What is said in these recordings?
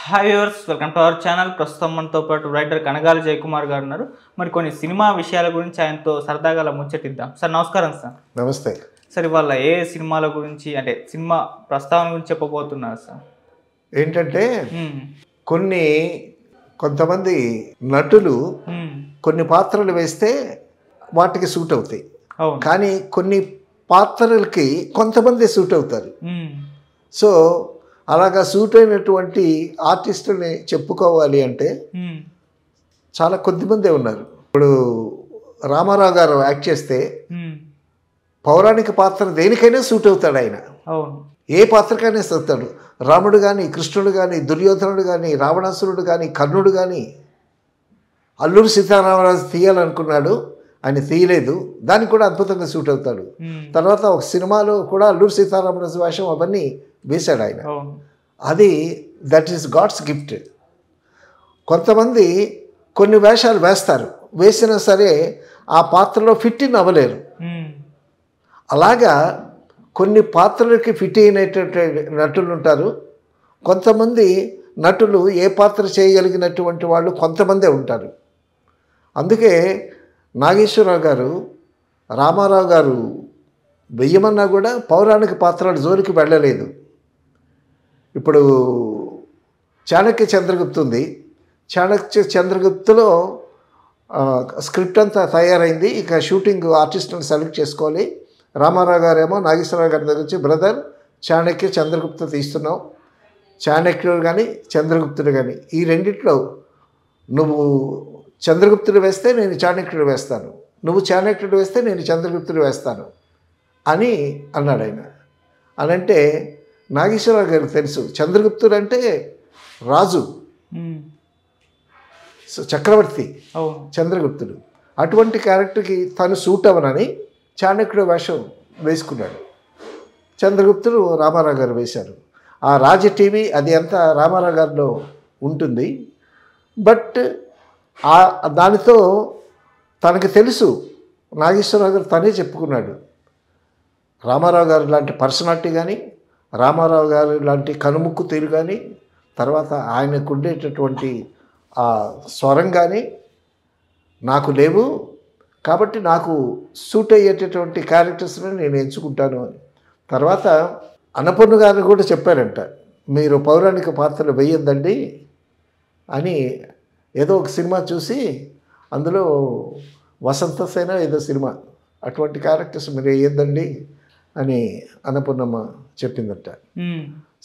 Hi viewers, welcome to our channel. ప్రస్తుతం మనతో పాటు రైటర్ కనగాల జయకుమార్ గారు ఉన్నారు. మరి కొన్ని సినిమా విషయాల గురించి ఆయనతో సరదాగా అలా ముచ్చటిద్దాం. సార్ నమస్కారం. సార్ నమస్తే. సార్ ఇవాళ ఏ సినిమాల గురించి అంటే సినిమా ప్రస్తావన గురించి చెప్పబోతున్నారు సార్? ఏంటంటే కొంతమంది నటులు కొన్ని పాత్రలు వేస్తే వాటికి సూట్ అవుతాయి, కానీ కొన్ని పాత్రలకి కొంతమంది సూట్ అవుతారు. సో అలాగా సూట్ అయినటువంటి ఆర్టిస్టుని చెప్పుకోవాలి అంటే చాలా కొద్దిమందే ఉన్నారు. ఇప్పుడు రామారావు గారు యాక్ట్ చేస్తే పౌరాణిక పాత్ర దేనికైనా సూట్ అవుతాడు. ఆయన ఏ పాత్రకైనా సూతాడు. రాముడు కానీ, కృష్ణుడు కానీ, దుర్యోధనుడు కానీ, రావణాసురుడు కానీ, కర్ణుడు కానీ. అల్లూరి సీతారామరాజు తీయాలనుకున్నాడు, ఆయన తీయలేదు, దానికి కూడా అద్భుతంగా సూట్ అవుతాడు. తర్వాత ఒక సినిమాలో కూడా అల్లూరి సీతారామరాజు వేషం అవన్నీ వేశాడు ఆయన. అది దట్ ఈస్ గాడ్స్ గిఫ్ట్. కొంతమంది కొన్ని వేషాలు వేస్తారు, వేసినా సరే ఆ పాత్రలో ఫిట్ ఇన్ అవ్వలేరు. అలాగా కొన్ని పాత్రలకి ఫిట్ అయినటువంటి నటులు ఉంటారు. కొంతమంది నటులు ఏ పాత్ర చేయగలిగినటువంటి వాళ్ళు కొంతమందే ఉంటారు. అందుకే నాగేశ్వరరావు గారు, రామారావు గారు వెయ్యమన్నా కూడా పౌరాణిక పాత్రల జోలికి వెళ్ళలేదు. ఇప్పుడు చాణక్య చంద్రగుప్తు ఉంది. చాణక్య చంద్రగుప్తులో స్క్రిప్ట్ అంతా తయారైంది, ఇక షూటింగ్ ఆర్టిస్టులను సెలెక్ట్ చేసుకోవాలి. రామారావు గారేమో నాగేశ్వరరావు గారి దగ్గర వచ్చి, బ్రదర్ చాణక్య చంద్రగుప్త తీస్తున్నావు, చాణక్యుడు కానీ చంద్రగుప్తుడు కానీ ఈ రెండిట్లో నువ్వు చంద్రగుప్తుడు వేస్తే నేను చాణక్యుడు వేస్తాను, నువ్వు చాణక్యుడు వేస్తే నేను చంద్రగుప్తుడు వేస్తాను అని అన్నాడు ఆయన. అనంటే నాగేశ్వరరావు గారికి తెలుసు చంద్రగుప్తుడు అంటే రాజు, చక్రవర్తి చంద్రగుప్తుడు. అటువంటి క్యారెక్టర్కి తను సూట్ అవ్వనని చాణక్యుడు వేషం వేసుకున్నాడు. చంద్రగుప్తుడు రామారావు గారు వేశారు. ఆ రాజ టీవీ అది అంతా రామారావు గారిలో ఉంటుంది. బట్ దానితో తనకు తెలుసు, నాగేశ్వరరావు గారు తనే చెప్పుకున్నాడు, రామారావు గారు లాంటి పర్సనాలిటీ కానీ, రామారావు గారు లాంటి కనుముక్కు తీరు కానీ, తర్వాత ఆయనకు ఉండేటటువంటి ఆ స్వరం కానీ నాకు లేవు, కాబట్టి నాకు సూట్ అయ్యేటటువంటి క్యారెక్టర్స్ని నేను ఎంచుకుంటాను అని. తర్వాత అన్నపూర్ణ గారు కూడా చెప్పారంట, మీరు పౌరాణిక పాత్రలు వేయొద్దండి అని. ఏదో ఒక సినిమా చూసి అందులో వసంత సేన ఏదో సినిమా, అటువంటి క్యారెక్టర్స్ మీరు వేయొద్దండి అని అన్నపూర్ణమ్మ చెప్పిందట.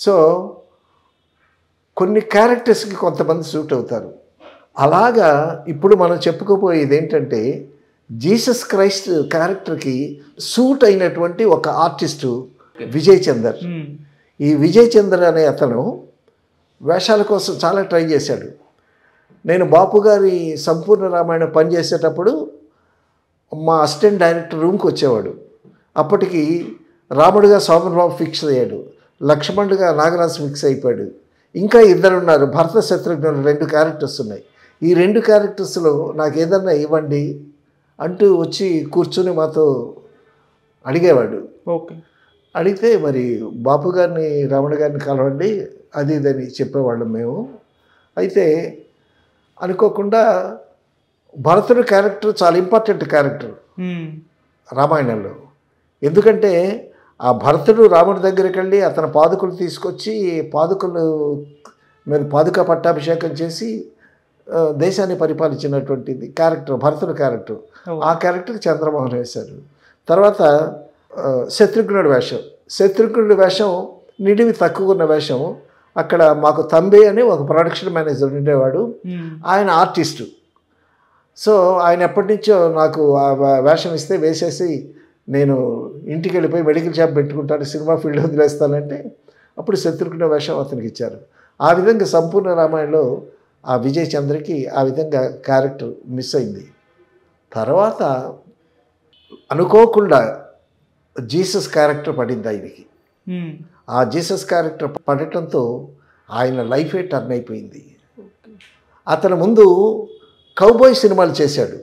సో కొన్ని క్యారెక్టర్స్కి కొంతమంది సూట్ అవుతారు. అలాగా ఇప్పుడు మనం చెప్పుకోపోయేది ఏంటంటే, జీసస్ క్రైస్ట్ క్యారెక్టర్కి సూట్ అయినటువంటి ఒక ఆర్టిస్టు విజయ్ చందర్. ఈ విజయ్ చందర్ అనే అతను వేషాల కోసం చాలా ట్రై చేశాడు. నేను బాపు గారి సంపూర్ణ రామాయణం పనిచేసేటప్పుడు మా అసిస్టెంట్ డైరెక్టర్ రూమ్కి వచ్చేవాడు. అప్పటికి రాముడిగా సోమన్ బాబు ఫిక్స్ అయ్యాడు, లక్ష్మణుడిగా నాగరాజు ఫిక్స్ అయిపోయాడు, ఇంకా ఇద్దరు ఉన్నారు, భరత శత్రుఘ్నులు 2 క్యారెక్టర్స్ ఉన్నాయి. ఈ 2 క్యారెక్టర్స్లో నాకు ఏదన్నా ఇవ్వండి అంటూ వచ్చి కూర్చుని మాతో అడిగేవాడు. అడిగితే మరి బాపు గారిని రాముడి గారిని కలవండి అది ఇదని చెప్పేవాళ్ళం మేము. అయితే అనుకోకుండా భరతుడి క్యారెక్టర్ చాలా ఇంపార్టెంట్ క్యారెక్టర్ రామాయణంలో. ఎందుకంటే ఆ భరతుడు రాముడి దగ్గరికి వెళ్ళి అతని పాదుకలు తీసుకొచ్చి పాదుకలు మీద పాదుక పట్టాభిషేకం చేసి దేశాన్ని పరిపాలించినటువంటిది క్యారెక్టర్ భరతుడి క్యారెక్టర్. ఆ క్యారెక్టర్కి చంద్రమోహన్ వేశారు. తర్వాత శత్రుఘ్నుడి వేషం నిడివి తక్కువ ఉన్న వేషం. అక్కడ మాకు తంబి అని ఒక ప్రొడక్షన్ మేనేజర్ ఉండేవాడు, ఆయన ఆర్టిస్టు. సో ఆయన ఎప్పటి నుంచో నాకు ఆ వేషం ఇస్తే వేసేసి నేను ఇంటికి వెళ్ళిపోయి మెడికల్ షాప్ పెట్టుకుంటాను, సినిమా ఫీల్డ్ వదిలేస్తానంటే అప్పుడు శత్రుఘ్న వేషం అతనికి ఇచ్చారు. ఆ విధంగా సంపూర్ణ రామాయణంలో ఆ విజయ్ చంద్రకి ఆ విధంగా క్యారెక్టర్ మిస్ అయింది. తర్వాత అనుకోకుండా జీసస్ క్యారెక్టర్ పడింది ఆయనకి. ఆ జీసస్ క్యారెక్టర్ పడటంతో ఆయన లైఫే టర్న్ అయిపోయింది. అతను ముందు కౌబాయ్ సినిమాలు చేశాడు,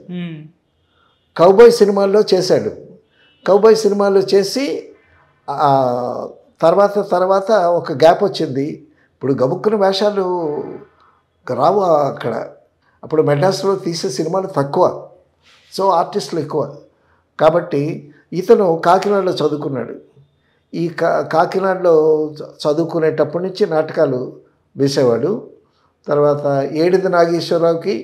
కౌబాయ్ సినిమాల్లో చేసి తర్వాత ఒక గ్యాప్ వచ్చింది. ఇప్పుడు గబుక్కున వేషాలు రావు అక్కడ. అప్పుడు మెడ్రాస్లో తీసే సినిమాలు తక్కువ, సో ఆర్టిస్టులు ఎక్కువ. కాబట్టి ఇతను కాకినాడలో చదువుకున్నాడు. ఈ కాకినాడలో చదువుకునేటప్పటి నుంచి నాటకాలు వేసేవాడు. తర్వాత ఏడిది నాగేశ్వరరావుకి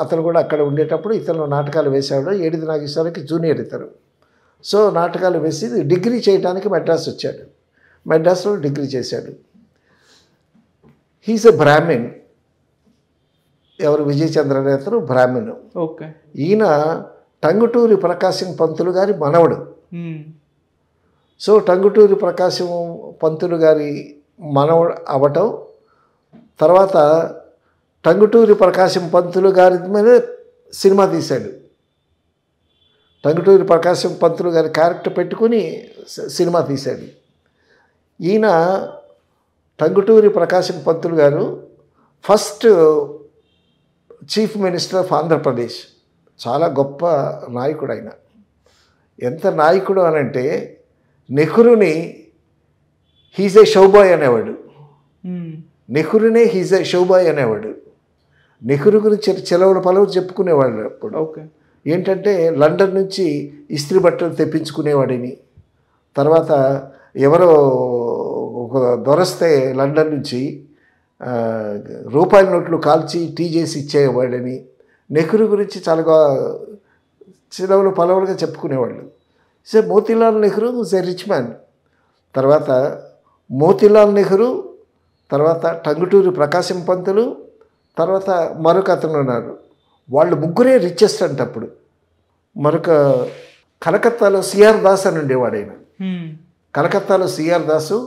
అతను కూడా అక్కడ ఉండేటప్పుడు ఇతను నాటకాలు వేసేవాడు. ఏడిది నాగేశ్వరరావుకి జూనియర్ ఇతను. సో నాటకాలు వేసి డిగ్రీ చేయడానికి మెడ్రాస్ వచ్చాడు. మెడ్రాస్లో డిగ్రీ చేశాడు. He's a Brahmin. ఎవరు? విజయ్ చంద్ర నేతరు బ్రాహ్మణు. ఓకే. ఈయన టంగుటూరి ప్రకాశం పంతులు గారి మనవడు. సో టంగుటూరి ప్రకాశం పంతులు గారి మనవడు అవటం, తర్వాత టంగుటూరి ప్రకాశం పంతులు గారి మీద సినిమా తీశాడు. టంగుటూరి ప్రకాశం పంతులు గారి క్యారెక్టర్ పెట్టుకుని సినిమా తీశాడు. ఈయన టంగుటూరి ప్రకాశం పంతులు గారు first chief minister of Andhra Pradesh. చాలా గొప్ప నాయకుడు ఆయన. ఎంత నాయకుడు అనంటే నెహ్రూని హీజ్ ఏ షోబాయ్ అనేవాడు. నెహ్రూనే హీజ్ ఏ షోబాయ్ అనేవాడు. నెహ్రూ గురించి చెలవులు పలవులు చెప్పుకునేవాడు అప్పుడు. ఓకే. ఏంటంటే లండన్ నుంచి ఇస్త్రీ బట్టలు తెప్పించుకునేవాడిని. తర్వాత ఎవరో ఒక దొరస్తే లండన్ నుంచి రూపాయల నోట్లు కాల్చి టీ చేసి ఇచ్చేవాడని నెహ్రూ గురించి చాలా చిలవలు పలవలుగా చెప్పుకునేవాళ్ళు. So Motilal Nehru was a rich man. తర్వాత మోతీలాల్ నెహ్రూ, తర్వాత టంగుటూరి ప్రకాశం పంతులు, తర్వాత మరొక అతను ఉన్నారు. వాళ్ళు ముగ్గురే రిచెస్ట్ అంటే అప్పుడు. మరొక కలకత్తాలో సిఆర్ దాస్ అని ఉండేవాడు ఆయన. కలకత్తాలో సిఆర్ దాసు,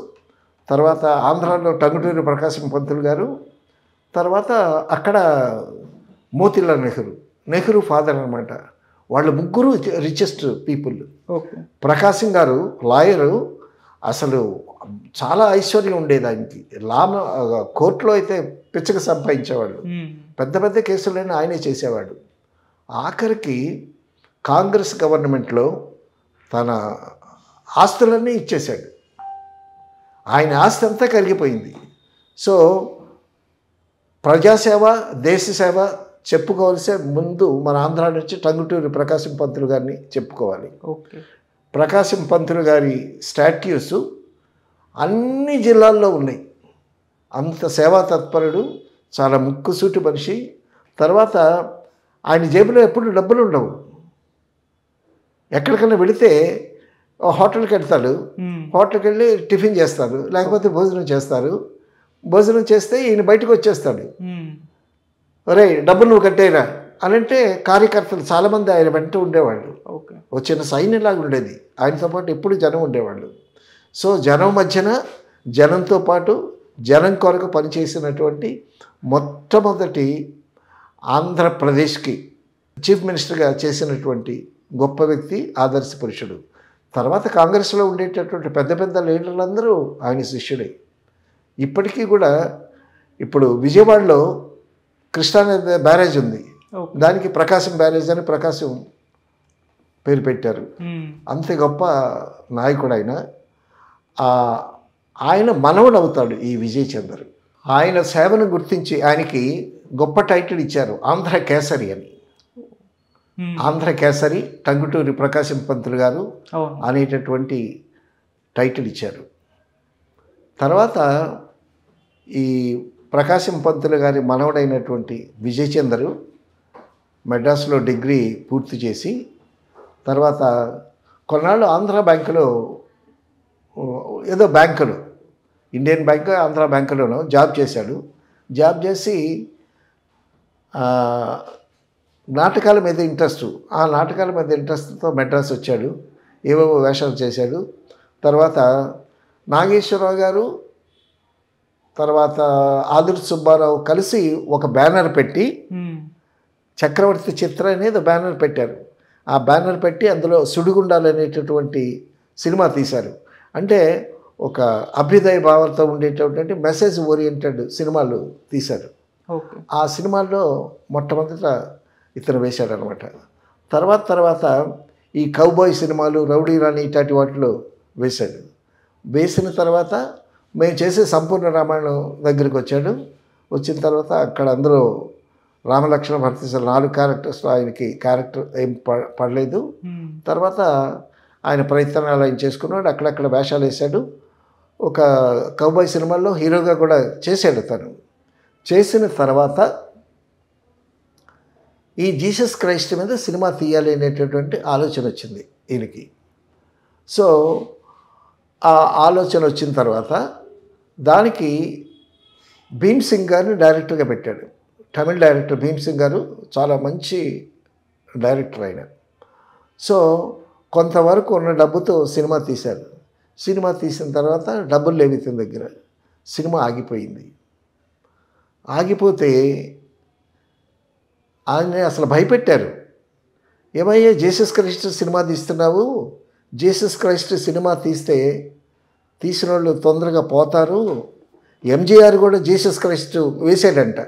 తర్వాత ఆంధ్రాలో టంగుటూరి ప్రకాశం పంతులు గారు, తర్వాత అక్కడ మోతీలాల్ నెహ్రూ, నెహ్రూ ఫాదర్ అనమాట. వాళ్ళు ముగ్గురు రిచెస్ట్ పీపుల్. ప్రకాశం గారు లాయరు. అసలు చాలా ఐశ్వర్యం ఉండేది ఆయనకి. కోర్టులో అయితే పిచ్చగా సంపాదించేవాళ్ళు. పెద్ద పెద్ద కేసులైనా ఆయనే చేసేవాడు. ఆఖరికి కాంగ్రెస్ గవర్నమెంట్లో తన ఆస్తులన్నీ ఇచ్చేశాడు. ఆయన ఆస్తి అంతా కరిగిపోయింది. సో ప్రజాసేవ, దేశసేవ చెప్పుకోవాల్సే ముందు మన ఆంధ్ర నుంచి టంగుటూరి ప్రకాశం పంతులు గారిని చెప్పుకోవాలి. ఓకే. ప్రకాశం పంతులు గారి స్టాట్యూస్ అన్ని జిల్లాల్లో ఉన్నాయి. అంత సేవా తత్పరుడు, చాలా ముక్కుసూటి మనిషి. తర్వాత ఆయన జేబులో ఎప్పుడు డబ్బులు ఉండవు. ఎక్కడికైనా వెళితే హోటల్కి వెళ్తాడు, హోటల్కి వెళ్ళి టిఫిన్ చేస్తారు, లేకపోతే భోజనం చేస్తారు. భోజనం చేస్తే ఈయన బయటకు వచ్చేస్తాడు. ఒరే డబ్బులు నువ్వు కట్టేరా అని అంటే కార్యకర్తలు చాలామంది ఆయన వెంట ఉండేవాళ్ళు. వచ్చిన సైన్యంలాగా ఉండేది. ఆయనతో పాటు ఎప్పుడు జనం ఉండేవాళ్ళు. సో జనం మధ్యన, జనంతో పాటు జనం కొరకు పనిచేసినటువంటి మొట్టమొదటి ఆంధ్రప్రదేశ్కి చీఫ్ మినిస్టర్గా చేసినటువంటి గొప్ప వ్యక్తి, ఆదర్శ పురుషుడు. తర్వాత కాంగ్రెస్లో ఉండేటటువంటి పెద్ద పెద్ద లీడర్లందరూ ఆయన శిష్యుడే. ఇప్పటికీ కూడా ఇప్పుడు విజయవాడలో కృష్ణానది బ్యారేజ్ ఉంది. దానికి ప్రకాశం బ్యారేజ్ అని ప్రకాశం పేరు పెట్టారు. అంతే గొప్ప నాయకుడు ఆయన. ఆయన మనవడు అవుతాడు ఈ విజయ్ చంద్ర. ఆయన సేవను గుర్తించి ఆయనకి గొప్ప టైటిల్ ఇచ్చారు, ఆంధ్ర కేసరి అని. ఆంధ్ర కేసరి టంగుటూరి ప్రకాశం పంతులు గారు అనేటటువంటి టైటిల్ ఇచ్చారు. తర్వాత ఈ ప్రకాశం పంతులు గారి మనవడైనటువంటి విజయ్ చంద్రు మెడ్రాస్లో డిగ్రీ పూర్తి చేసి తర్వాత కొన్నాళ్ళు ఆంధ్ర బ్యాంకులో, ఏదో బ్యాంకులో, ఇండియన్ బ్యాంకు ఆంధ్ర బ్యాంకులోనో జాబ్ చేశాడు. జాబ్ చేసి నాటకాల మీద ఇంట్రెస్ట్, ఆ నాటకాల మీద ఇంట్రెస్ట్తో మెడ్రాస్ వచ్చాడు. ఏవేవో వేషాలు చేశాడు. తర్వాత నాగేశ్వరరావు గారు, తర్వాత ఆదుర్తి సుబ్బారావు కలిసి ఒక బ్యానర్ పెట్టి చక్రవర్తి చిత్ర అనేది బ్యానర్ పెట్టారు. ఆ బ్యానర్ పెట్టి అందులో సుడిగుండాలు అనేటటువంటి సినిమా తీశారు. అంటే ఒక అభ్యుదయ భావంతో ఉండేటటువంటి మెసేజ్ ఓరియంటెడ్ సినిమాలు తీశారు. ఆ సినిమాల్లో మొట్టమొదట ఇతను వేశాడనమాట. తర్వాత ఈ కౌబాయ్ సినిమాలు, రౌడీ రాణి ఇట్లాంటి వాటిలో వేశాడు. వేసిన తర్వాత మేము చేసే సంపూర్ణ రామాయణం దగ్గరికి వచ్చాడు. వచ్చిన తర్వాత అక్కడ అందరూ రామలక్ష్మణ భరతేశ్వర 4 క్యారెక్టర్స్లో ఆయనకి క్యారెక్టర్ ఏం పడలేదు. తర్వాత ఆయన ప్రయత్నాలు ఆయన చేసుకున్నాడు, అక్కడక్కడ వేషాలు వేశాడు. ఒక కౌబాయ్ సినిమాల్లో హీరోగా కూడా చేశాడు తను. చేసిన తర్వాత ఈ జీసస్ క్రైస్ట్ మీద సినిమా తీయాలి అనేటటువంటి ఆలోచన వచ్చింది ఈయనకి. సో ఆ ఆలోచన వచ్చిన తర్వాత దానికి భీమ్ సింగ్ గారిని డైరెక్టర్గా పెట్టాడు. తమిళ డైరెక్టర్ భీమ్ సింగ్ గారు చాలా మంచి డైరెక్టర్ ఆయన. సో కొంతవరకు ఉన్న డబ్బుతో సినిమా తీశారు. సినిమా తీసిన తర్వాత డబ్బులు లేవు ఇతని దగ్గర. సినిమా ఆగిపోయింది. ఆగిపోతే ఆయన అసలు భయపెట్టారు. ఏమయ్యా జీసస్ క్రైస్ట్ సినిమా తీస్తున్నావు, జీసస్ క్రైస్ట్ సినిమా తీస్తే తీసిన వాళ్ళు తొందరగా పోతారు. ఎంజీఆర్ కూడా జీసస్ క్రైస్ట్ వేసాడంట.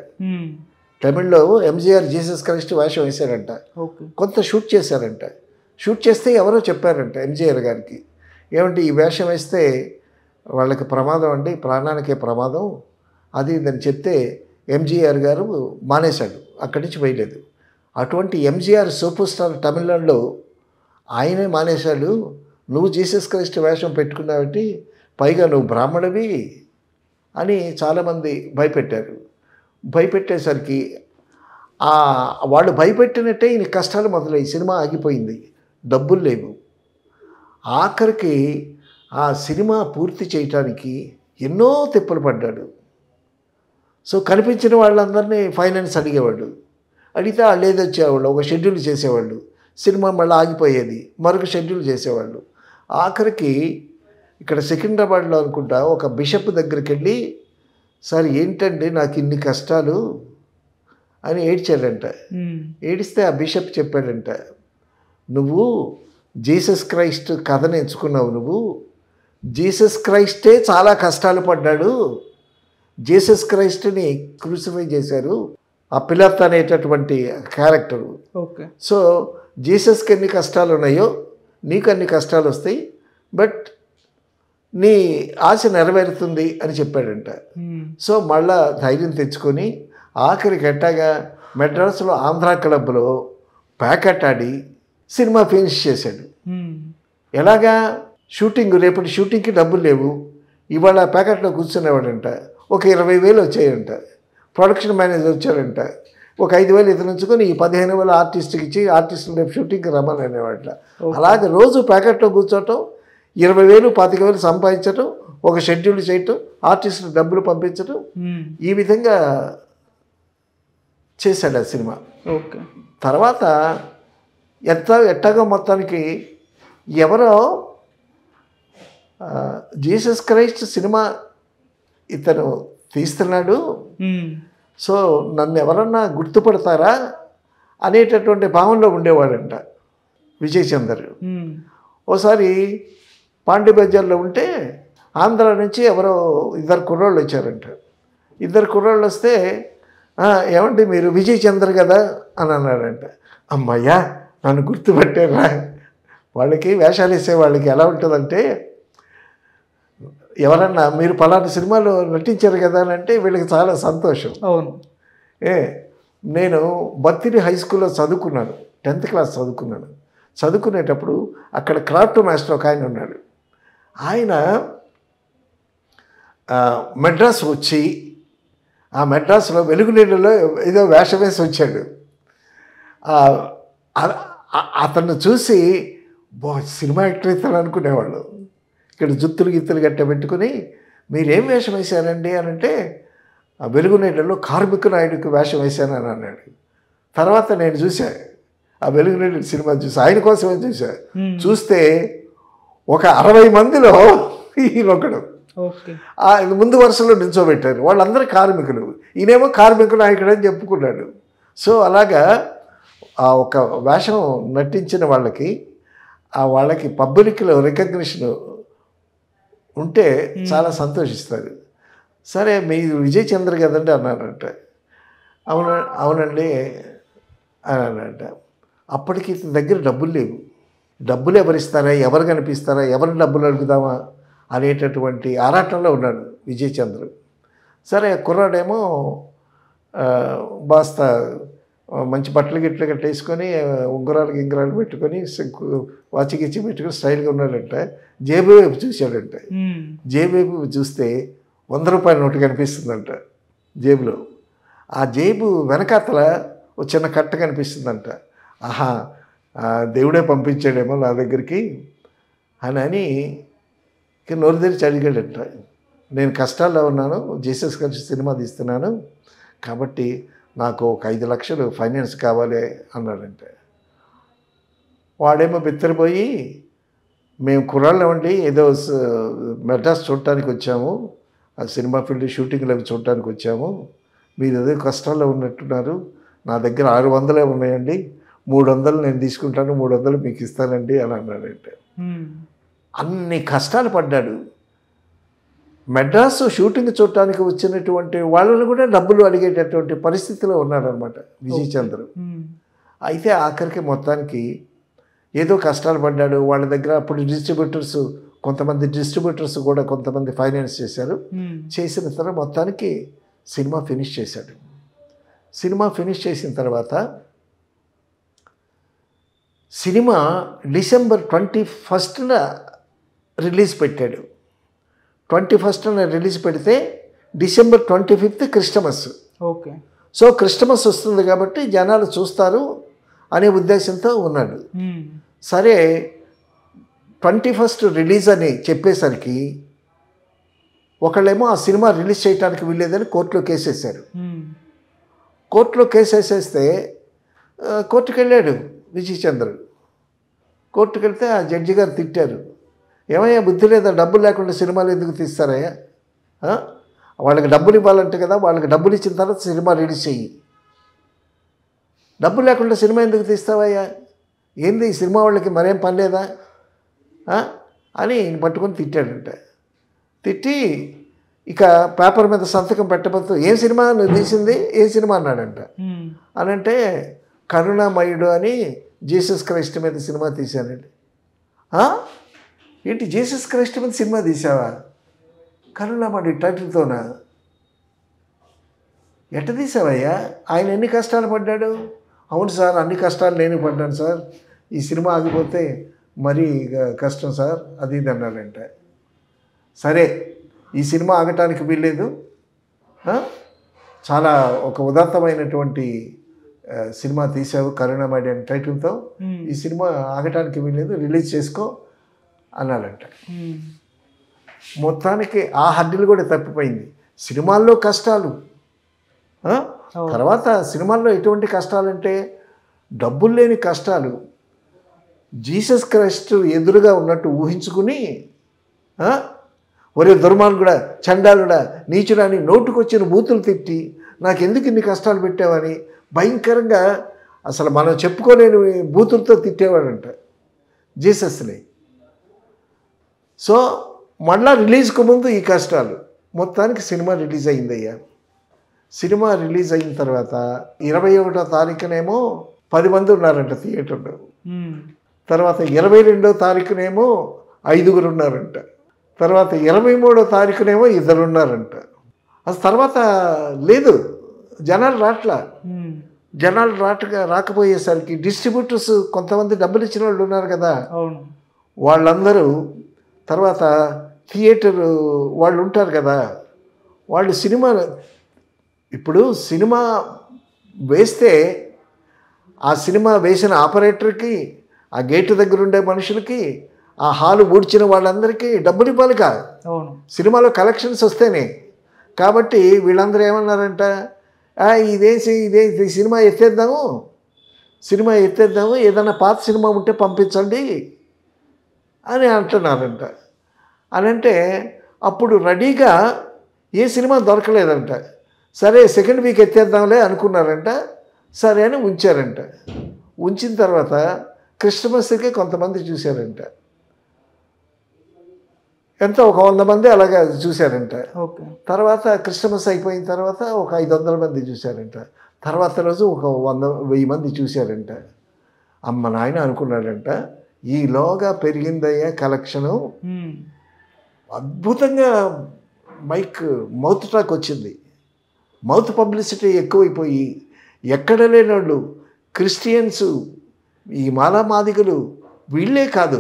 తమిళ్లో ఎంజీఆర్ జీసస్ క్రైస్ట్ వేషం వేశాడంట. కొంత షూట్ చేశారంట. షూట్ చేస్తే ఎవరో చెప్పారంట ఎంజీఆర్ గారికి, ఏమంటే ఈ వేషం వేస్తే వాళ్ళకి ప్రమాదం అండి, ప్రాణానికే ప్రమాదం అది ఇదని చెప్తే ఎంజీఆర్ గారు మానేశాడు, అక్కడి నుంచి వేయలేదు. అటువంటి ఎంజీఆర్ సూపర్ స్టార్ తమిళనాడులో ఆయనే మానేశాడు. నువ్వు జీసస్ క్రైస్ట్ వేషం పెట్టుకున్నావంటే పైగా నువ్వు బ్రాహ్మణువి అని చాలామంది భయపెట్టారు. భయపెట్టేసరికి వాళ్ళు భయపెట్టినట్టే ఈయన కష్టాలు మొదలయ్యి సినిమా ఆగిపోయింది. డబ్బులు లేవు. ఆఖరికి ఆ సినిమా పూర్తి చేయటానికి ఎన్నో తిప్పలు పడ్డాడు. సో కనిపించిన వాళ్ళందరినీ ఫైనాన్స్ అడిగేవాడు. అడిగితే వాళ్ళు ఏదో వచ్చేవాళ్ళు, ఒక షెడ్యూల్ చేసేవాళ్ళు, సినిమా మళ్ళీ ఆగిపోయేది, మరొక షెడ్యూల్ చేసేవాళ్ళు. ఆఖరికి ఇక్కడ సికింద్రాబాద్లో అనుకుంటా ఒక బిషప్ దగ్గరికి వెళ్ళి, సార్ ఏంటండి నాకు ఇన్ని కష్టాలు అని ఏడ్చాడంట. ఏడిస్తే ఆ బిషప్ చెప్పాడంట, నువ్వు జీసస్ క్రైస్ట్ కథను ఎంచుకున్నావు, నువ్వు జీసస్ క్రైస్టే చాలా కష్టాలు పడ్డాడు, జీసస్ క్రైస్ట్ని క్రూసిఫై చేశారు ఆ పిలాత్ అనేటటువంటి క్యారెక్టరు. ఓకే. సో జీసస్కి ఎన్ని కష్టాలు ఉన్నాయో నీకు అన్ని కష్టాలు వస్తాయి, బట్ నీ ఆశ నెరవేరుతుంది అని చెప్పాడంట. సో మళ్ళా ధైర్యం తెచ్చుకొని ఆఖరికి ఎట్టాగా మెడ్రాస్లో ఆంధ్రా క్లబ్లో ప్యాకెట్ ఆడి సినిమా ఫినిష్ చేశాడు. ఎలాగా? షూటింగ్, రేపటి షూటింగ్కి డబ్బులు లేవు, ఇవాళ ప్యాకెట్లో కూర్చునేవాడంట. ఒక 20,000 వచ్చాయంట. ప్రొడక్షన్ మేనేజర్ వచ్చారంట, ఒక 5,000 ఇతను ఉంచుకొని ఈ 15,000 ఆర్టిస్ట్కి ఇచ్చి ఆర్టిస్టులు రేపు షూటింగ్కి రమ్మని అనేవాళ్ళ. అలాగే రోజు ప్యాకెట్లో కూర్చోవటం, 20,000 25,000 సంపాదించటం, ఒక షెడ్యూల్ చేయటం, ఆర్టిస్టులు డబ్బులు పంపించటం, ఈ విధంగా చేశాడు ఆ సినిమా. ఓకే. తర్వాత ఎట్టాగో మొత్తానికి ఎవరో జీసస్ క్రైస్ట్ సినిమా ఇతను తీస్తున్నాడు, సో నన్ను ఎవరన్నా గుర్తుపడతారా అనేటటువంటి భావనలో ఉండేవాడంట విజయ్ చందర్. ఓసారి పాండి బజార్లో ఉంటే ఆంధ్ర నుంచి ఎవరో 2 కుర్రోళ్ళు వచ్చారంట. 2 కుర్రోళ్ళు వస్తే, ఏమంటే మీరు విజయ్ చందర్ కదా అని అన్నాడంట. అమ్మయ్యా నన్ను గుర్తుపట్టారా. వాళ్ళకి వేషాలు వేసే వాళ్ళకి ఎలా ఉంటుందంటే, ఎవరన్నా మీరు పలానా సినిమాలో నటించారు కదా అని అంటే వీళ్ళకి చాలా సంతోషం. అవును. నేను బత్తిని హై స్కూల్లో చదువుకున్నాను, 10th క్లాస్ చదువుకున్నాను. చదువుకునేటప్పుడు అక్కడ క్రాఫ్ట్ మాస్టర్ ఒక ఆయన ఉన్నాడు. ఆయన మెడ్రాస్ వచ్చి ఆ మెడ్రాస్లో వెలుగునీళ్ళలో ఏదో వేషం వేసి వచ్చాడు. అతన్ని చూసి సినిమా యాక్టర్ ఇస్తాను అనుకునేవాళ్ళు. ఇక్కడ జుత్తులు గిత్తులు గట్ట పెట్టుకుని మీరేం వేషం వేశారండి అని అంటే, ఆ వెలుగునీళ్ళలో కార్మిక నాయుడికి వేషం వేశాను అని అన్నాడు. తర్వాత నేను చూసా ఆ వెలుగునీళ్ళ సినిమా చూసా, ఆయన కోసమే చూసా. చూస్తే ఒక 60 మందిలో ఈయనొకడు ముందు వరుసలో నిల్చోబెట్టారు. వాళ్ళందరూ కార్మికులు, ఈయనేమో కార్మిక నాయకుడు అని చెప్పుకున్నాడు. సో అలాగా ఆ ఒక వేషం నటించిన వాళ్ళకి పబ్లిక్లో రికగ్నిషన్ ఉంటే చాలా సంతోషిస్తారు. సరే మీరు విజయ్ చంద్ర కదండి అన్నారంట. అవునండి అని అన్నారంట. అప్పటికి ఇతని దగ్గర డబ్బులు లేవు. డబ్బులు ఎవరిస్తారా, ఎవరు కనిపిస్తారా, ఎవరిని డబ్బులు అడుగుదామా అనేటటువంటి ఆరాటంలో ఉన్నాడు. విజయ్ చంద్ర. సరే కుర్రాడేమో బాస్తా మంచి బట్టలు గిట్లు గట్ట వేసుకొని ఉంగరాలు గింగరాలు పెట్టుకొని వాచి గిచ్చి పెట్టుకొని స్టైల్గా ఉన్నాడంట. జేబు వైపు చూశాడంట. జేబు వైపు చూస్తే 100 రూపాయల నోటు కనిపిస్తుందంట జేబులో. ఆ జేబు వెనకాతల ఒక చిన్న కట్ట కనిపిస్తుందంట. ఆహా, దేవుడే పంపించాడేమో నా దగ్గరికి అని నోరు తెరిచి అడిగాడంట. నేను కష్టాల్లో ఉన్నాను, జీసస్ కలిసి సినిమా తీస్తున్నాను, కాబట్టి నాకు ఒక 5 లక్షలు ఫైనాన్స్ కావాలి అన్నాడంటే. వాడేమో బిత్తరపోయి, మేము కుర్రాళ్ళు ఇవ్వండి, ఏదో మెడ్రాస్ చూడటానికి వచ్చాము, ఆ సినిమా ఫీల్డ్ షూటింగ్లు అవి చూడటానికి వచ్చాము, మీరు ఏదో కష్టాల్లో ఉన్నట్టున్నారు, నా దగ్గర 600 ఉన్నాయండి, 300 నేను తీసుకుంటాను, 300 మీకు ఇస్తానండి అని అన్నాడంటే. అన్ని కష్టాలు పడ్డాడు. మెడ్రాస్ షూటింగ్ చూడటానికి వచ్చినటువంటి వాళ్ళని కూడా డబ్బులు అడిగేటటువంటి పరిస్థితిలో ఉన్నాడనమాట విజయ్ చంద్ర. అయితే ఆఖరికి మొత్తానికి ఏదో కష్టాలు పడ్డాడు. వాళ్ళ దగ్గర అప్పుడు కొంతమంది డిస్ట్రిబ్యూటర్స్ కూడా కొంతమంది ఫైనాన్స్ చేశారు. చేసిన తర్వాత మొత్తానికి సినిమా ఫినిష్ చేశాడు. సినిమా ఫినిష్ చేసిన తర్వాత సినిమా డిసెంబర్ 21న రిలీజ్ పెట్టాడు. 21న రిలీజ్ పెడితే December 25th Christmas. Okay. So Christmas వస్తుంది కాబట్టి జనాలు చూస్తారు అనే ఉద్దేశంతో ఉన్నాడు. సరే 21st రిలీజ్ అని చెప్పేసరికి ఒకళ్ళేమో ఆ సినిమా రిలీజ్ చేయడానికి వీల్లేదని కోర్టులో కేసేశారు. కోర్టులో కేసేసేస్తే కోర్టుకు వెళ్ళాడు విజయ్ చంద్ర. కోర్టుకు వెళ్తే ఆ జడ్జి గారు తిట్టారు. ఏమయ్యా, బుద్ధి లేదా, డబ్బులు లేకుండా సినిమాలు ఎందుకు తీస్తారయ్యా? వాళ్ళకి డబ్బులు ఇవ్వాలంటే కదా, వాళ్ళకి డబ్బులు ఇచ్చిన తర్వాత సినిమా రిలీజ్ చెయ్యి, డబ్బులు లేకుండా సినిమా ఎందుకు తీస్తావయ్యా, ఏంది ఈ సినిమా వాళ్ళకి మరేం పని లేదా అని పట్టుకొని తిట్టాడంట. తిట్టి ఇక పేపర్ మీద సంతకం పెట్టబోతూ, ఏం సినిమా నువ్వు తీసింది, ఏ సినిమా అన్నాడంట. అనంటే కరుణామయుడు అని జీసస్ క్రైస్ట్ మీద సినిమా తీశానండి. ఏంటి జీసస్ క్రైస్ట్ మీద సినిమా తీసావా? కరుణామయుడు టైటిల్తోనా? ఎట్ట తీసావయ్యా? ఆయన ఎన్ని కష్టాలు పడ్డాడు? అవును సార్, అన్ని కష్టాలు నేను పడ్డాను సార్, ఈ సినిమా ఆగిపోతే మరీ కష్టం సార్, అది ఇది అన్నాడంట. సరే, ఈ సినిమా ఆగటానికి వీల్లేదు, చాలా ఒక ఉదాత్తమైనటువంటి సినిమా తీసావు కరుణామయుడు అనే టైటిల్తో, ఈ సినిమా ఆగటానికి వీల్లేదు, రిలీజ్ చేసుకో అన్నాడంట. మొత్తానికి ఆ హద్దులు కూడా తప్పిపోయింది. సినిమాల్లో కష్టాలు, తర్వాత సినిమాల్లో ఎటువంటి కష్టాలంటే డబ్బులు లేని కష్టాలు. జీసస్ క్రైస్ట్ ఎదురుగా ఉన్నట్టు ఊహించుకుని, ఒరే దుర్మార్గుడా, చండాలుడా, నీచుడా అని నోటుకొచ్చిన బూతులు తిట్టి నాకెందుకు ఇన్ని కష్టాలు పెట్టావని భయంకరంగా అసలు మనం చెప్పుకోలేని బూతులతో తిట్టేవాడంట జీసస్ని. సో మళ్ళా రిలీజ్కు ముందు ఈ కష్టాలు. మొత్తానికి సినిమా రిలీజ్ అయిందయ్యా. సినిమా రిలీజ్ అయిన తర్వాత 21వ తారీఖునేమో 10 మంది ఉన్నారంట థియేటర్లో. తర్వాత 22వ తారీఖునేమో 5 ఉన్నారంట. తర్వాత 23వ తారీఖునేమో 2 ఉన్నారంట. అసలు తర్వాత లేదు, జనాలు రాకపోయేసరికి డిస్ట్రిబ్యూటర్స్ కొంతమంది డబ్బులు ఇచ్చిన వాళ్ళు ఉన్నారు కదా, వాళ్ళందరూ తర్వాత థియేటర్ వాళ్ళు ఉంటారు కదా, వాళ్ళు ఇప్పుడు సినిమా వేస్తే ఆ సినిమా వేసిన ఆపరేటర్కి, ఆ గేటు దగ్గర ఉండే మనుషులకి, ఆ హాలు ఊడ్చిన వాళ్ళందరికీ డబ్బులు ఇవ్వాలి కాదు, సినిమాలో కలెక్షన్స్ వస్తేనే. కాబట్టి వీళ్ళందరూ ఏమన్నారంట, ఇదే సినిమా ఎత్తేద్దాము, ఏదైనా పాత సినిమా ఉంటే పంపించండి అని అంటున్నారంట. అని అంటే అప్పుడు రెడీగా ఏ సినిమా దొరకలేదంట. సరే సెకండ్ వీక్ ఎత్తేద్దాంలే అనుకున్నారంట. సరే అని ఉంచారంట. ఉంచిన తర్వాత క్రిస్టమస్కి కొంతమంది చూశారంట. ఎంతో ఒక 100 మంది అలాగా చూశారంట. తర్వాత క్రిస్టమస్ అయిపోయిన తర్వాత ఒక 500 మంది చూశారంట. తర్వాత రోజు ఒక 1000 మంది చూశారంట. అమ్మ నాయన అనుకున్నాడంట, ఈలోగా పెరిగిందయ్యా కలెక్షను, అద్భుతంగా మౌత్ టాక్ వచ్చింది. మౌత్ పబ్లిసిటీ ఎక్కువైపోయి ఎక్కడ లేని వాళ్ళు క్రిస్టియన్స్, ఈ మాలామాదిగలు వీళ్ళే కాదు,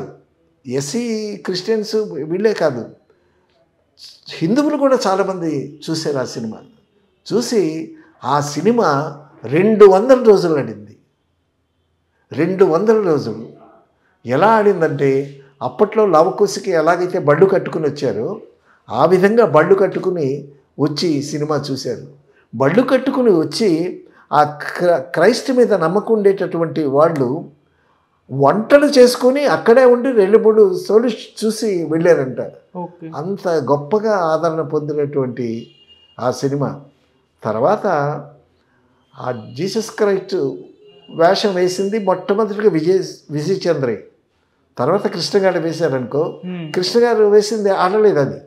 ఎస్సీ క్రిస్టియన్స్ వీళ్ళే కాదు, హిందువులు కూడా చాలామంది చూశారు ఆ సినిమా. చూసి ఆ సినిమా 200 రోజులు ఆడింది. 200 రోజులు ఎలా ఆడిందంటే, అప్పట్లో లవకుశకి ఎలాగైతే బళ్ళు కట్టుకుని వచ్చారో ఆ విధంగా బళ్ళు కట్టుకుని వచ్చి సినిమా చూశారు. బళ్ళు కట్టుకుని వచ్చి ఆ క్రైస్ట్ మీద నమ్మకం ఉండేటటువంటి వాళ్ళు వంటలు చేసుకొని అక్కడే ఉండి 2-3 సోలు చూసి వెళ్ళారంట. అంత గొప్పగా ఆదరణ పొందినటువంటి ఆ సినిమా. తర్వాత ఆ జీసస్ క్రైస్ట్ వేషం వేసింది మొట్టమొదటిగా విజయ్ చంద్రే. తర్వాత కృష్ణ గారు వేశారనుకో, కృష్ణ గారు వేసింది ఆడలేదు, అది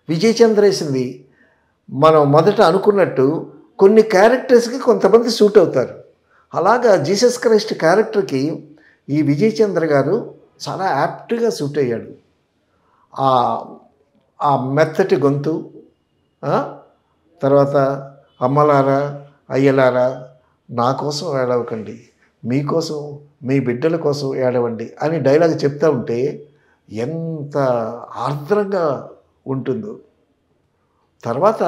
విజయ్ చంద్ర వేసింది. మనం మొదట అనుకున్నట్టు కొన్ని క్యారెక్టర్స్కి కొంతమంది సూట్ అవుతారు. అలాగా జీసస్ క్రైస్ట్ క్యారెక్టర్కి ఈ విజయ్ చంద్ర గారు చాలా యాప్ట్గా సూట్ అయ్యాడు. ఆ మెత్తటి గొంతు, తర్వాత అమ్మలారా అయ్యలారా నా కోసం ఏడవకండి, మీకోసం మీ బిడ్డల కోసం ఏడవండి అని డైలాగ్ చెప్తూ ఉంటే ఎంత ఆర్ద్రంగా ఉంటుందో. తర్వాత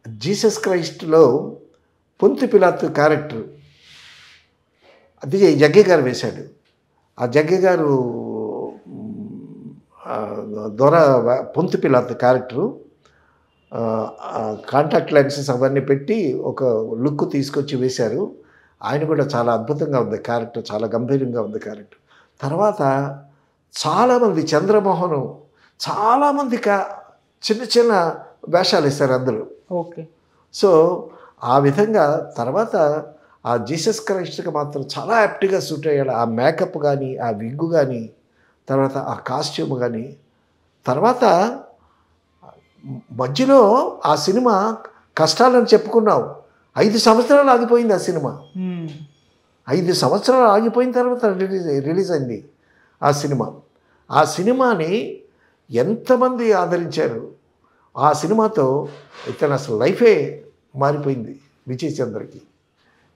జీసస్ క్రైస్ట్లో పొంతి పిలాతు క్యారెక్టర్ అది జగ్గయ్య గారు వేశాడు. ఆ జగ్గయ్య గారు దొర పొంతి పిలాతు క్యారెక్టరు కాంటాక్ట్ లెన్సెస్ అవన్నీ పెట్టి ఒక లుక్ తీసుకొచ్చి వేశారు. ఆయన కూడా చాలా అద్భుతంగా ఉంది క్యారెక్టర్, చాలా గంభీరంగా ఉంది క్యారెక్టర్. తర్వాత చాలామంది చంద్రమోహన్ చాలామంది చిన్న చిన్న వేషాలు ఇస్తారు అందులో. సో ఆ విధంగా తర్వాత ఆ జీసస్ క్రైస్ట్కి మాత్రం చాలా యాప్ట్గా సూట్ అయ్యాడు. ఆ మేకప్ కానీ, ఆ విగ్గు కానీ, తర్వాత ఆ కాస్ట్యూమ్ కానీ. తర్వాత మధ్యలో ఆ సినిమా కష్టాలని చెప్పుకున్నావు, 5 సంవత్సరాలు ఆగిపోయింది ఆ సినిమా. 5 సంవత్సరాలు ఆగిపోయిన తర్వాత రిలీజ్ అయింది ఆ సినిమా. ఆ సినిమాని ఎంతమంది ఆదరించారు. ఆ సినిమాతో ఇతను అసలు లైఫే మారిపోయింది విజయ్ చంద్రకి.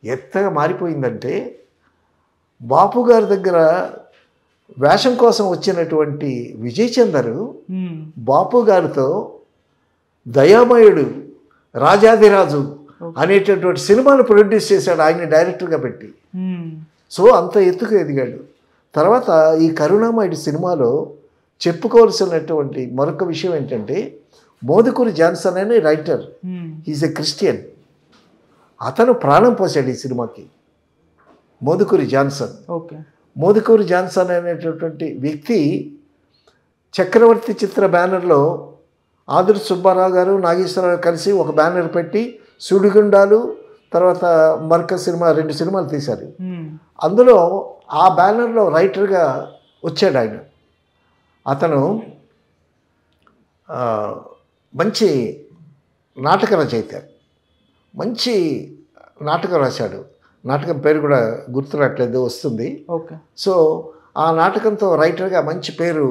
ఎంతగా మారిపోయిందంటే, బాపు గారి దగ్గర వేషం కోసం వచ్చినటువంటి విజయ్ చందర్ బాపు గారితో దయామయుడు, రాజాదిరాజు అనేటటువంటి సినిమాను ప్రొడ్యూస్ చేశాడు ఆయన డైరెక్టర్గా పెట్టి. సో అంత ఎత్తుకు ఎదిగాడు. తర్వాత ఈ కరుణామయుడు సినిమాలో చెప్పుకోవాల్సినటువంటి మరొక విషయం ఏంటంటే, మోదుకూరి జాన్సన్ అనే రైటర్, ఈజ్ ఎ క్రిస్టియన్. అతను ప్రాణం పోసాడు ఈ సినిమాకి, మోదుకూరి జాన్సన్. మోదుకూరి జాన్సన్ అనేటటువంటి వ్యక్తి చక్రవర్తి చిత్ర బ్యానర్లో ఆదుర్తి సుబ్బారావు గారు, నాగేశ్వరరావు కలిసి ఒక బ్యానర్ పెట్టి సుడిగుండాలు, తర్వాత మరొక సినిమా 2 సినిమాలు తీశారు. అందులో ఆ బ్యానర్లో రైటర్గా వచ్చాడు ఆయన. అతను మంచి నాటక రచయిత, మంచి నాటకం రాశాడు. నాటకం పేరు కూడా గుర్తురాట్లేదు, వస్తుంది. సో ఆ నాటకంతో రైటర్గా మంచి పేరు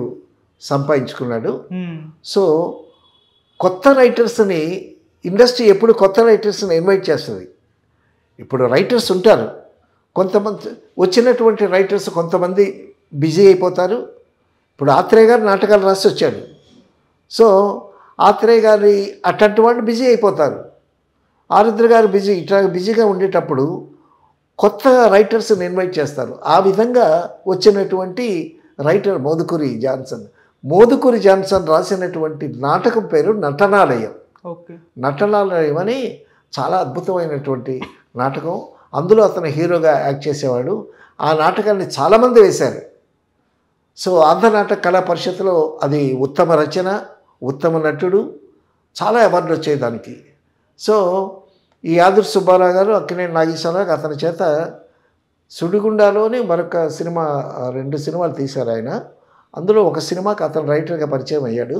సంపాదించుకున్నాడు. సో కొత్త రైటర్స్ని ఇండస్ట్రీ ఎప్పుడు కొత్త రైటర్స్ని ఇన్వైట్ చేస్తుంది. ఇప్పుడు రైటర్స్ ఉంటారు, కొంతమంది వచ్చినటువంటి రైటర్స్ కొంతమంది బిజీ అయిపోతారు. ఇప్పుడు ఆత్రేయ గారు నాటకాలు రాసి వచ్చాడు. సో ఆత్రేయ గారి అట్లాంటి వాళ్ళు బిజీ అయిపోతారు. ఆరుద్ర గారు ఇట్లా బిజీగా ఉండేటప్పుడు కొత్త రైటర్స్ని ఇన్వైట్ చేస్తారు. ఆ విధంగా వచ్చినటువంటి writer Modukuri Johnson. Modukuri Johnson రాసినటువంటి నాటకం పేరు నటనాలయం. నటనాలయం అని చాలా అద్భుతమైనటువంటి నాటకం. అందులో అతను హీరోగా యాక్ట్ చేసేవాడు. ఆ నాటకాన్ని చాలామంది వేశారు. సో ఆంధ్ర నాటక కళా పరిషత్తులో అది ఉత్తమ రచన, ఉత్తమ నటుడు, చాలా అవార్డులు వచ్చాయి దానికి. సో ఈ ఆదుర్తి సుబ్బారావు గారు, అక్కినేని నాగేశ్వరరావు అతని చేత సుడిగుండాలోని మరొక సినిమా 2 సినిమాలు తీశారు ఆయన. అందులో ఒక సినిమాకి అతను రైటర్గా పరిచయం అయ్యాడు.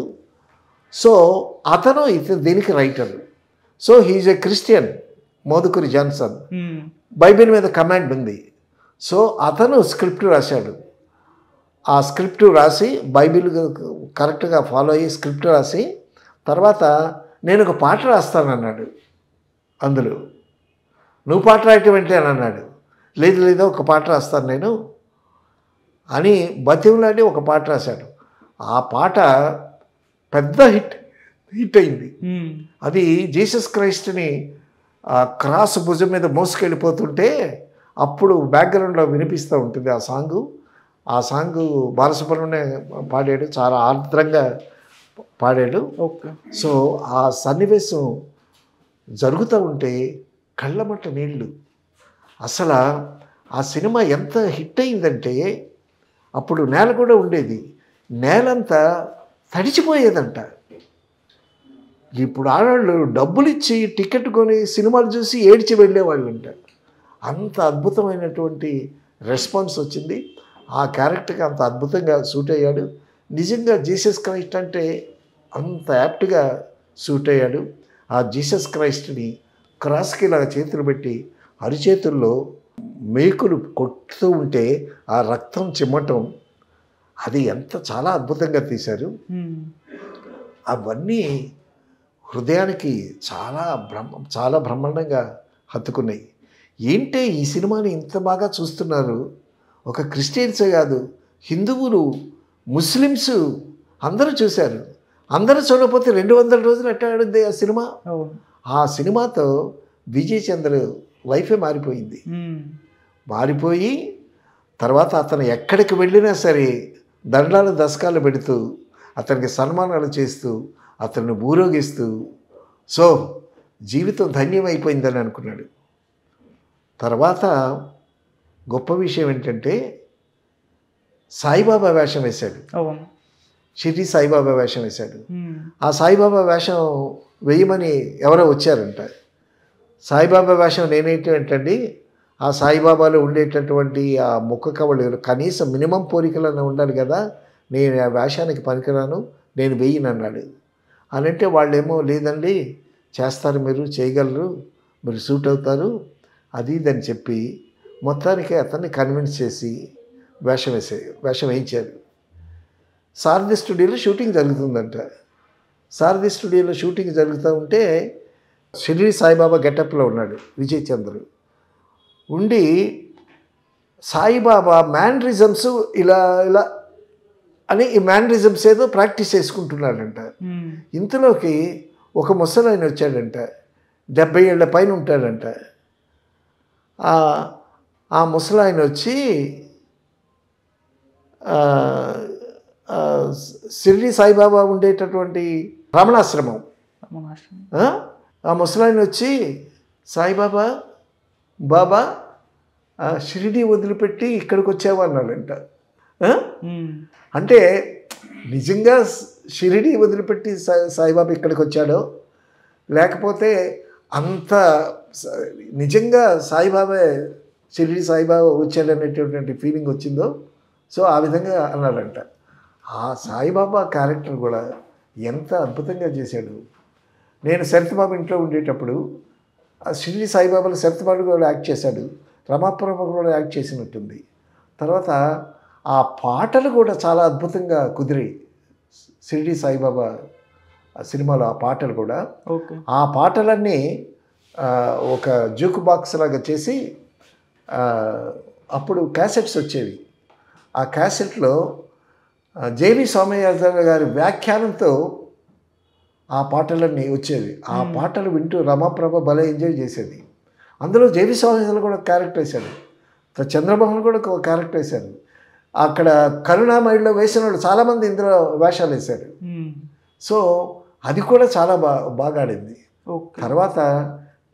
సో అతను దీనికి writer. So he is a Christian, Modukuri Johnson. Bible మీద కమాండ్ ఉంది. సో అతను స్క్రిప్ట్ రాశాడు. ఆ స్క్రిప్ట్ రాసి బైబిల్ కరెక్ట్గా ఫాలో అయ్యి స్క్రిప్ట్ రాసి తర్వాత నేను ఒక పాట రాస్తానన్నాడు. అందులో నువ్వు పాట రాయటం ఏంటి అని అన్నాడు. లేదు లేదా ఒక పాట రాస్తాను నేను అని బతిమలాడి ఒక పాట రాశాడు. ఆ పాట పెద్ద హిట్ అయింది. అది జీసస్ క్రైస్ట్ని క్రాస్ భుజం మీద మోసుకెళ్ళిపోతుంటే అప్పుడు బ్యాక్గ్రౌండ్లో వినిపిస్తూ ఉంటుంది ఆ సాంగు బాలసుబ్రహ్మణ్యం పాడాడు, చాలా ఆర్ద్రంగా పాడాడు. ఓకే. సో ఆ సన్నివేశం జరుగుతూ ఉంటే కళ్ళమట్ట నీళ్ళు. అసలు ఆ సినిమా ఎంత హిట్ అయిందంటే అప్పుడు నేల కూడా ఉండేది, నేలంతా తడిచిపోయేదంట. ఇప్పుడు ఆడవాళ్ళు డబ్బులు ఇచ్చి టికెట్ కొని సినిమాలు చూసి ఏడ్చి వెళ్ళేవాళ్ళు అంట. అంత అద్భుతమైనటువంటి రెస్పాన్స్ వచ్చింది. ఆ క్యారెక్టర్కి అంత అద్భుతంగా సూట్ అయ్యాడు. నిజంగా జీసస్ క్రైస్ట్ అంటే అంత యాప్ట్గా సూట్ అయ్యాడు. ఆ జీసస్ క్రైస్ట్ని క్రాస్కి ఇలాగ చేతులు పెట్టి అరిచేతుల్లో మేకులు కొట్టుతూ ఉంటే ఆ రక్తం చిమ్మటం, అది చాలా అద్భుతంగా తీశారు. అవన్నీ హృదయానికి చాలా బ్రహ్మాండంగా హత్తుకున్నాయి. ఏంటే ఈ సినిమాని ఇంత బాగా చూస్తున్నారు? ఒక క్రిస్టియన్సే కాదు, హిందువులు, ముస్లిమ్స్ అందరూ చూశారు. అందరూ చూడకపోతే 200 రోజులు ఎట్లా ఆడుద్ది ఆ సినిమా? ఆ సినిమాతో విజయ్ చంద్ర లైఫే మారిపోయింది. మారిపోయి తర్వాత అతను ఎక్కడికి వెళ్ళినా సరే దండాలు దశకాలు పెడుతూ అతనికి సన్మానాలు చేస్తూ అతన్ని ఊరేగిస్తూ సో జీవితం ధన్యమైపోయిందని అనుకున్నాడు. తర్వాత గొప్ప విషయం ఏంటంటే సాయిబాబా వేషం వేశాడు. షిరిడి సాయిబాబా వేషం వేశాడు. ఆ సాయిబాబా వేషం వేయమని ఎవరో వచ్చారంట. సాయిబాబా వేషం నేనేంటండి, ఆ సాయిబాబాలో ఉండేటటువంటి ఆ ముఖ కవళికలు కనీసం మినిమం పోలికలన్నా ఉండాలి కదా, నేను ఆ వేషానికి పనికిరాను, నేను వేయనన్నాడు. అని అంటే వాళ్ళేమో లేదండి చేస్తారు, మీరు చేయగలరు, మీరు సూట్ అవుతారు, అది ఇదని చెప్పి మొత్తానికి అతన్ని కన్విన్స్ చేసి వేషం వేయించారు. సారథి స్టూడియోలో షూటింగ్ జరుగుతుందంట. సారథి స్టూడియోలో షూటింగ్ జరుగుతూ ఉంటే షిరిడి సాయిబాబా గెటప్లో ఉన్నాడు విజయ్ చంద్ర. ఉండి సాయిబాబా మ్యానరిజమ్స్ ఇలా ఇలా అని ఈ మ్యానరిజమ్స్ ఏదో ప్రాక్టీస్ చేసుకుంటున్నాడంట. ఇంతలోకి ఒక ముసలాయన వచ్చాడంట, 70 ఏళ్ల పైన ఉంటాడంట. ఆ ముసలాయన వచ్చి షిరిడి సాయిబాబా ఉండేటటువంటి రమణాశ్రమం, ఆ ముసలాయన వచ్చి సాయిబాబా బాబా షిరిడి వదిలిపెట్టి ఇక్కడికి వచ్చావా అన్నాడంట. అంటే నిజంగా షిరిడి వదిలిపెట్టి సాయిబాబా ఇక్కడికి వచ్చాడో లేకపోతే అంత నిజంగా సాయిబాబా షిరిడి సాయిబాబా వచ్చాడనేటటువంటి ఫీలింగ్ వచ్చిందో, సో ఆ విధంగా అన్నాడంట. ఆ సాయిబాబా క్యారెక్టర్ కూడా ఎంత అద్భుతంగా చేశాడు. నేను శరత్బాబు ఇంట్లో ఉండేటప్పుడు ఆ షిరిడి సాయిబాబాలో శరత్బాబు కూడా యాక్ట్ చేశాడు, రమాప్రభ కూడా యాక్ట్ చేసినట్టుంది. తర్వాత ఆ పాటలు కూడా చాలా అద్భుతంగా కుదిరాయి షిరిడి సాయిబాబా సినిమాలో. ఆ పాటలు కూడా ఆ పాటలన్నీ ఒక జూక్ బాక్స్ లాగా చేసి అప్పుడు క్యాసెట్స్ వచ్చేవి. ఆ క్యాసెట్లో జేవి సోమయాజు గారి వ్యాఖ్యానంతో ఆ పాటలన్నీ వచ్చేవి. ఆ పాటలు వింటూ రమాప్రభ భలే ఎంజాయ్ చేసేది. అందులో జేవి సోమయాజు కూడా క్యారెక్టర్ వేశాడు, చంద్రమోహన్ కూడా ఒక క్యారెక్టర్ వేశారు. అక్కడ కరుణామయుడిలో వేసిన వాళ్ళు చాలామంది ఇందులో వేషాలు వేశారు. సో అది కూడా చాలా బాగా ఆడింది. తర్వాత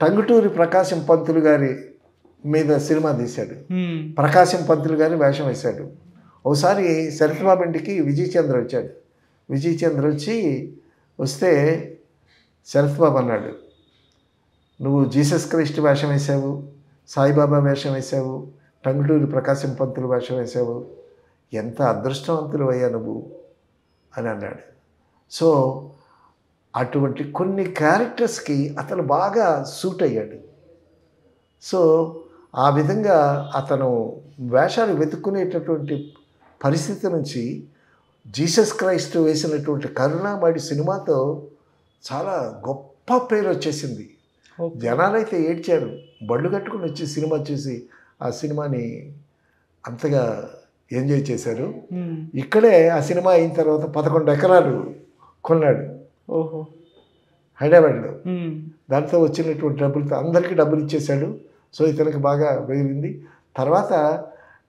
టంగుటూరి ప్రకాశం పంతులు గారి మీద సినిమా తీశాడు. ప్రకాశం పంతులు గారి వేషం వేశాడు. ఒకసారి శరత్బాబు ఇంటికి విజయ్ చంద్ర వచ్చాడు. విజయ్ చంద్ర వస్తే శరత్బాబు అన్నాడు, నువ్వు జీసస్ క్రైస్ట్ వేషం వేసావు, సాయిబాబా వేషం వేసావు, టంగుటూరి ప్రకాశం పంతులు వేషం వేసావు, ఎంత అదృష్టవంతులు అయ్యా నువ్వు అని అన్నాడు. సో అటువంటి కొన్ని క్యారెక్టర్స్కి అతను బాగా సూట్ అయ్యాడు. సో ఆ విధంగా అతను వేషాలు వెతుక్కునేటటువంటి పరిస్థితి నుంచి జీసస్ క్రైస్ట్ వేసినటువంటి కరుణామయుడి సినిమాతో చాలా గొప్ప పేరు వచ్చేసింది. జనాలైతే ఏడ్చారు. బళ్ళు కట్టుకుని వచ్చి సినిమా చూసి ఆ సినిమాని అంతగా ఎంజాయ్ చేశారు. ఇక్కడే ఆ సినిమా అయిన తర్వాత 11 ఎకరాలు కొన్నాడు హైదరాబాద్లో. దాంతో వచ్చినటువంటి డబ్బులతో అందరికీ డబ్బులు ఇచ్చేశాడు. సో ఇతనికి బాగా పెరిగింది. తర్వాత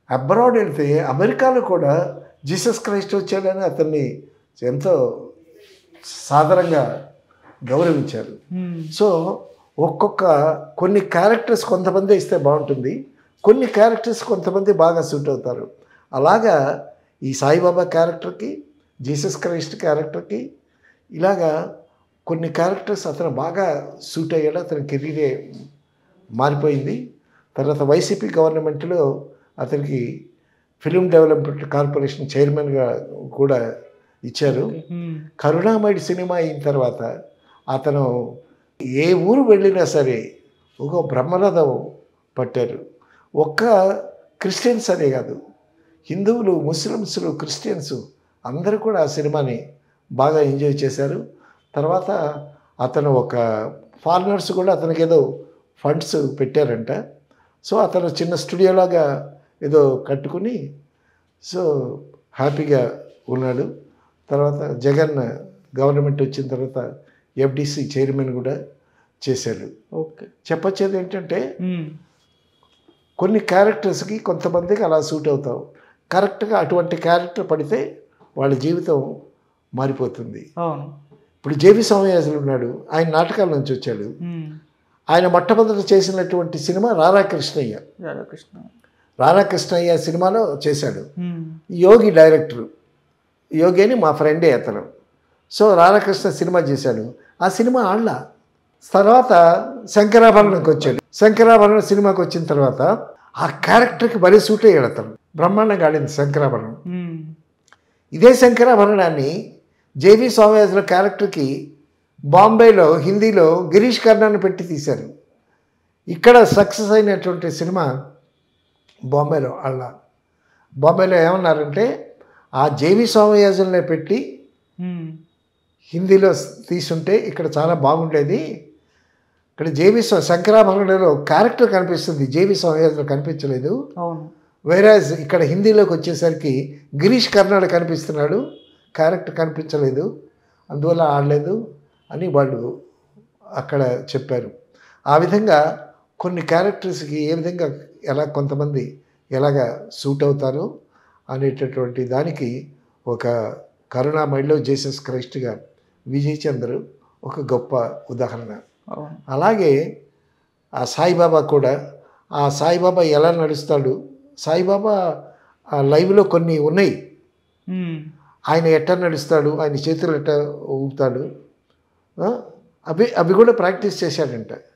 అబ్రాడ్ వెళ్తే అమెరికాలో కూడా జీసస్ క్రైస్ట్ వచ్చాడని అతన్ని ఎంతో సాధారణంగా గౌరవించారు. సో కొన్ని క్యారెక్టర్స్ కొంతమంది ఇస్తే బాగుంటుంది, కొన్ని క్యారెక్టర్స్ కొంతమంది బాగా సూట్ అవుతారు. అలాగా ఈ సాయిబాబా క్యారెక్టర్కి, జీసస్ క్రైస్ట్ క్యారెక్టర్కి ఇలాగా కొన్ని క్యారెక్టర్స్ అతను బాగా సూట్ అయ్యాడు. అతని కెరీరే మారిపోయింది. తర్వాత వైసీపీ గవర్నమెంట్లో అతనికి ఫిలిం డెవలప్మెంట్ కార్పొరేషన్ చైర్మన్గా కూడా ఇచ్చారు. కరుణామయుడు సినిమా అయిన తర్వాత అతను ఏ ఊరు వెళ్ళినా సరే ఒక బ్రహ్మరథం పట్టారు. ఒక్క క్రిస్టియన్స్ అనే కాదు, హిందువులు, ముస్లిమ్స్లు, క్రిస్టియన్స్ అందరూ కూడా ఆ సినిమాని బాగా ఎంజాయ్ చేశారు. తర్వాత అతను ఒక ఫారినర్స్ కూడా అతనికి ఏదో ఫండ్స్ పెట్టారంట. సో అతను చిన్న స్టూడియోలాగా ఏదో కట్టుకుని సో హ్యాపీగా ఉన్నాడు. తర్వాత జగన్ గవర్నమెంట్ వచ్చిన తర్వాత ఎఫ్డిసి చైర్మన్ కూడా చేశాడు. చెప్పొచ్చేది ఏంటంటే కొన్ని క్యారెక్టర్స్కి కొంతమందికి అలా సూట్ అవుతావు. కరెక్ట్గా అటువంటి క్యారెక్టర్ పడితే వాళ్ళ జీవితం మారిపోతుంది. ఇప్పుడు జేవి సోమయాజులు ఉన్నాడు, ఆయన నాటకాల నుంచి వచ్చాడు. ఆయన మొట్టమొదట చేసినటువంటి సినిమా రాధాకృష్ణయ్య. రాధాకృష్ణయ్య సినిమాలో చేశాడు. యోగి డైరెక్టరు, యోగి అని మా ఫ్రెండే అతను. సో రాధాకృష్ణ సినిమా చేశాడు. ఆ సినిమా ఆళ్ళ తర్వాత శంకరాభరణంకి వచ్చాడు. శంకరాభరణం సినిమాకి వచ్చిన తర్వాత ఆ క్యారెక్టర్కి భలే సూట్ అయ్యాడు అతను. బ్రహ్మాండంగా ఆడింది శంకరాభరణం. ఇదే శంకరాభరణాన్ని జేవి సోమయాజుల క్యారెక్టర్కి బాంబేలో హిందీలో గిరీష్ కర్నాడ్ని పెట్టి తీశారు. ఇక్కడ సక్సెస్ అయినటువంటి సినిమా బాంబేలో బాంబేలో ఏమన్నారంటే ఆ జేవి సోమయాజుల్నే పెట్టి హిందీలో తీసుంటే ఇక్కడ చాలా బాగుండేది. ఇక్కడ శంకరాభరణంలో క్యారెక్టర్ కనిపిస్తుంది, జేవి సోమయాజులు కనిపించలేదు. వేరాజ్ ఇక్కడ హిందీలోకి వచ్చేసరికి గిరీష్ కర్నాడ్ కనిపిస్తున్నాడు, క్యారెక్టర్ కనిపించలేదు, అందువల్ల ఆడలేదు అని వాళ్ళు అక్కడ చెప్పారు. ఆ విధంగా కొన్ని క్యారెక్టర్స్కి ఏ విధంగా కొంతమంది ఎలాగా సూట్ అవుతారు అనేటటువంటి దానికి ఒక కరుణామయుడిలో జీసస్ క్రైస్ట్గా విజయ్ చంద్ర ఒక గొప్ప ఉదాహరణ. అలాగే ఆ సాయిబాబా కూడా, ఆ సాయిబాబా ఎలా నడుస్తాడు, సాయిబాబా ఆ లైవ్లో కొన్ని ఉన్నాయి. ఆయన ఎట్లా నడుస్తాడు, ఆయన చేతులు ఎట్లా ఊపుతాడు, అవి కూడా ప్రాక్టీస్ చేశాడంట.